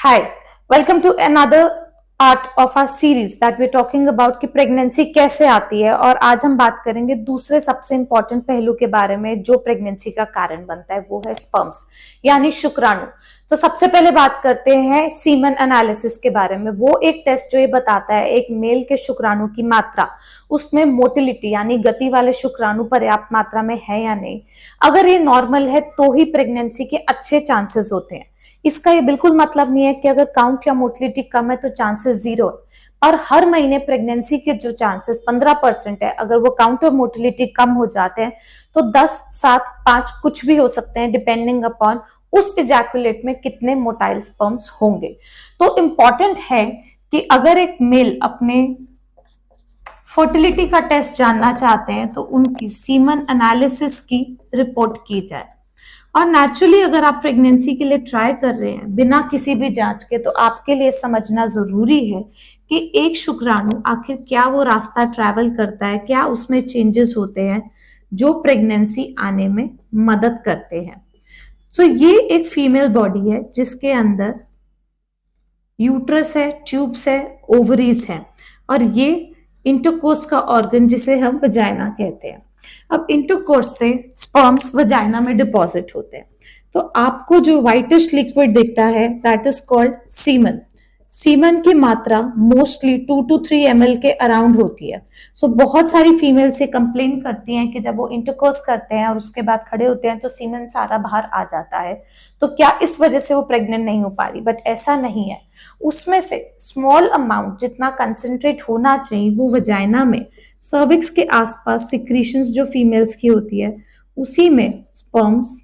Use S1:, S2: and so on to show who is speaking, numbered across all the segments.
S1: Hi, welcome to another part of our series that we're talking about कि pregnancy कैसे आती है। और आज हम बात करेंगे दूसरे सबसे इंपॉर्टेंट पहलू के बारे में जो प्रेगनेंसी का कारण बनता है, वो है स्पर्म्स यानी शुक्राणु। तो सबसे पहले बात करते हैं सीमन एनालिसिस के बारे में। वो एक टेस्ट जो ये बताता है एक मेल के शुक्राणु की मात्रा, उसमें मोटिलिटी यानी गति वाले शुक्राणु पर्याप्त मात्रा में है या नहीं। अगर ये नॉर्मल है तो ही प्रेगनेंसी के अच्छे चांसेस होते हैं। इसका ये बिल्कुल मतलब नहीं है कि अगर काउंट या मोटिलिटी कम है तो चांसेस जीरो है। और हर महीने प्रेगनेंसी के जो चांसेस 15% है, अगर वो काउंट और मोटिलिटी कम हो जाते हैं तो 10, 7, 5 कुछ भी हो सकते हैं, डिपेंडिंग अपॉन उस इजैकुलेट में कितने मोटाइल स्पर्म्स होंगे। तो इंपॉर्टेंट है कि अगर एक मेल अपने फर्टिलिटी का टेस्ट जानना चाहते हैं तो उनकी सीमन एनालिसिस की रिपोर्ट की जाए। और नेचुरली अगर आप प्रेगनेंसी के लिए ट्राई कर रहे हैं बिना किसी भी जांच के, तो आपके लिए समझना जरूरी है कि एक शुक्राणु आखिर क्या वो रास्ता ट्रैवल करता है, क्या उसमें चेंजेस होते हैं जो प्रेगनेंसी आने में मदद करते हैं। तो ये एक फीमेल बॉडी है जिसके अंदर यूट्रस है, ट्यूब्स है, ओवरीज है और ये इंटरकोर्स का ऑर्गन जिसे हम वजाइना कहते हैं। अब इंटरकोर्स से स्पर्म्स वजाइना में डिपॉजिट होते हैं, तो आपको जो व्हाइटिश लिक्विड दिखता है that is called semen. Semen की मात्रा मोस्टली 2 to 3 ml के अराउंड होती है। सो बहुत सारी फीमेल से कंप्लेन करती हैं कि जब वो इंटरकोर्स करते हैं और उसके बाद खड़े होते हैं तो सीमन सारा बाहर आ जाता है, तो क्या इस वजह से वो प्रेग्नेंट नहीं हो पा रही। बट ऐसा नहीं है, उसमें से स्मॉल अमाउंट जितना कंसेंट्रेट होना चाहिए वो वजाइना में सर्विक्स के आसपास सिक्रीशंस जो फीमेल्स की होती है उसी में स्पर्म्स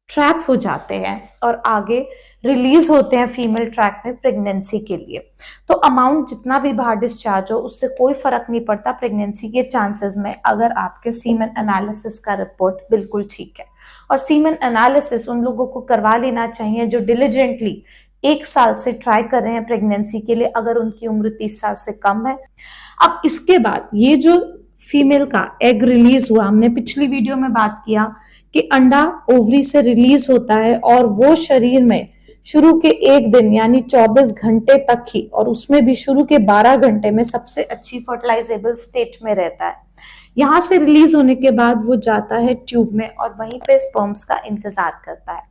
S1: ट्रैप हो जाते हैं और आगे रिलीज होते हैं फीमेल ट्रैक में प्रेगनेंसी के लिए। तो अमाउंट जितना भी बाहर डिस्चार्ज हो उससे कोई फर्क नहीं पड़ता प्रेगनेंसी के चांसेस में, अगर आपके सीमन एनालिसिस का रिपोर्ट बिल्कुल ठीक है। और सीमन एनालिसिस उन लोगों को करवा लेना चाहिए जो डिलीजेंटली 1 साल से ट्राई कर रहे हैं प्रेगनेंसी के लिए, अगर उनकी उम्र 30 साल से कम है। अब इसके बाद ये जो फीमेल का एग रिलीज हुआ, हमने पिछली वीडियो में बात किया कि अंडा ओवरी से रिलीज होता है और वो शरीर में शुरू के 1 दिन यानी 24 घंटे तक ही, और उसमें भी शुरू के 12 घंटे में सबसे अच्छी फर्टिलाइजेबल स्टेट में रहता है। यहां से रिलीज होने के बाद वो जाता है ट्यूब में और वहीं पे स्पर्म्स का इंतजार करता है।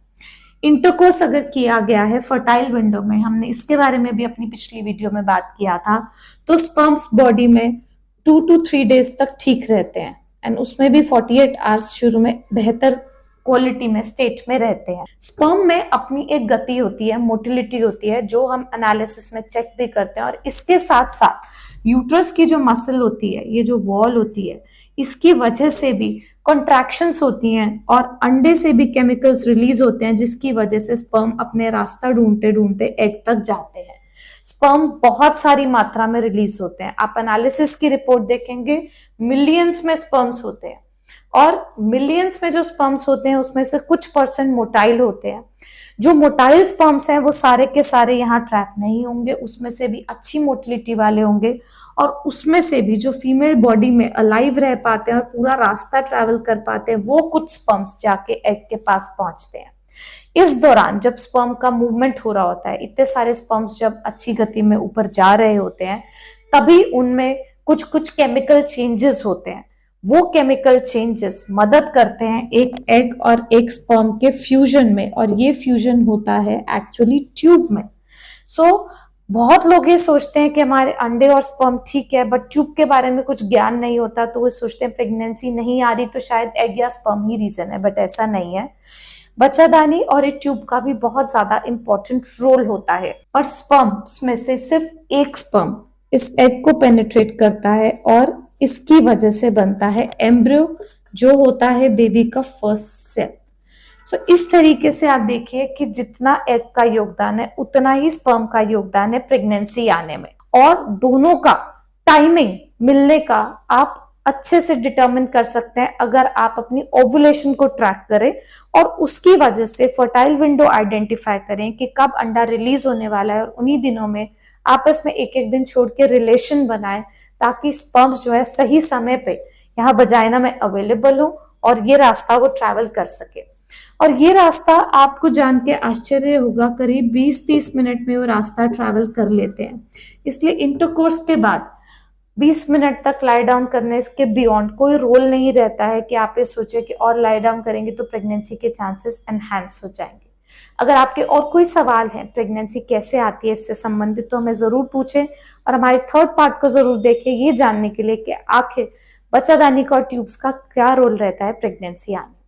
S1: इंटरकोर्स अगर किया गया है फर्टाइल विंडो में, हमने इसके बारे में भी अपनी पिछली वीडियो में बात किया था, तो स्पर्म्स बॉडी में 2 to 3 डेज तक ठीक रहते हैं एंड उसमें भी 48 आवर्स शुरू में बेहतर क्वालिटी में स्टेट में रहते हैं। स्पर्म में अपनी एक गति होती है, मोटिलिटी होती है, जो हम एनालिसिस में चेक भी करते हैं। और इसके साथ साथ यूट्रस की जो मसल होती है, ये जो वॉल होती है, इसकी वजह से भी कॉन्ट्रैक्शंस होती हैं और अंडे से भी केमिकल्स रिलीज होते हैं जिसकी वजह से स्पर्म अपने रास्ता ढूंढते ढूंढते एग तक जाते हैं। स्पर्म बहुत सारी मात्रा में रिलीज होते हैं। आप एनालिसिस की रिपोर्ट देखेंगे, मिलियंस में स्पर्म्स होते हैं और मिलियंस में जो स्पर्म्स होते हैं उसमें से कुछ परसेंट मोटाइल होते हैं। जो मोटाइल स्पर्म्स हैं वो सारे के सारे यहाँ ट्रैप नहीं होंगे, उसमें से भी अच्छी मोटिलिटी वाले होंगे और उसमें से भी जो फीमेल बॉडी में अलाइव रह पाते हैं और पूरा रास्ता ट्रैवल कर पाते हैं, वो कुछ स्पर्म्स जाके एग के पास पहुंचते हैं। इस दौरान जब स्पर्म का मूवमेंट हो रहा होता है, इतने सारे स्पर्म्स जब अच्छी गति में ऊपर जा रहे होते हैं, तभी उनमें कुछ कुछ केमिकल चेंजेस होते हैं। वो केमिकल चेंजेस मदद करते हैं एक एग और एक स्पर्म के फ्यूजन में, और ये फ्यूजन होता है एक्चुअली ट्यूब में। बहुत लोग ये सोचते हैं कि हमारे अंडे और स्पर्म ठीक है, बट ट्यूब के बारे में कुछ ज्ञान नहीं होता, तो वो सोचते हैं प्रेगनेंसी नहीं आ रही तो शायद एग या स्पर्म ही रीजन है, बट ऐसा नहीं है। बच्चादानी और एक ट्यूब का भी बहुत ज्यादा इंपॉर्टेंट रोल होता है। और स्पर्म्स में से सिर्फ एक स्पर्म इस एग को पेनिट्रेट करता है और इसकी वजह से बनता है एम्ब्रियो, जो होता है बेबी का फर्स्ट सेल। इस तरीके से आप देखिए कि जितना एग का योगदान है उतना ही स्पर्म का योगदान है प्रेगनेंसी आने में। और दोनों का टाइमिंग मिलने का आप अच्छे से डिटरमिन कर सकते हैं अगर आप अपनी ओवुलेशन को ट्रैक करें और उसकी वजह से फर्टाइल विंडो आइडेंटिफाई करें कि कब अंडा रिलीज होने वाला है, और उन्हीं दिनों में आपस में एक एक दिन छोड़ के रिलेशन बनाएं ताकि स्पर्म्स जो है सही समय पे यहाँ वजाइना में अवेलेबल हो और ये रास्ता वो ट्रैवल कर सके। और ये रास्ता आपको जान के आश्चर्य होगा, करीब 20-30 मिनट में वो रास्ता ट्रैवल कर लेते हैं। इसलिए इंटरकोर्स के बाद 20 मिनट तक लाई डाउन करने के बियॉन्ड कोई रोल नहीं रहता है कि आप ये सोचे कि और लाई डाउन करेंगे तो प्रेगनेंसी के चांसेस एनहांस हो जाएंगे। अगर आपके और कोई सवाल है प्रेगनेंसी कैसे आती है इससे संबंधित, तो हमें जरूर पूछें और हमारे थर्ड पार्ट को जरूर देखें ये जानने के लिए कि आखिर बच्चादानी का और ट्यूब्स का क्या रोल रहता है प्रेगनेंसी आने में।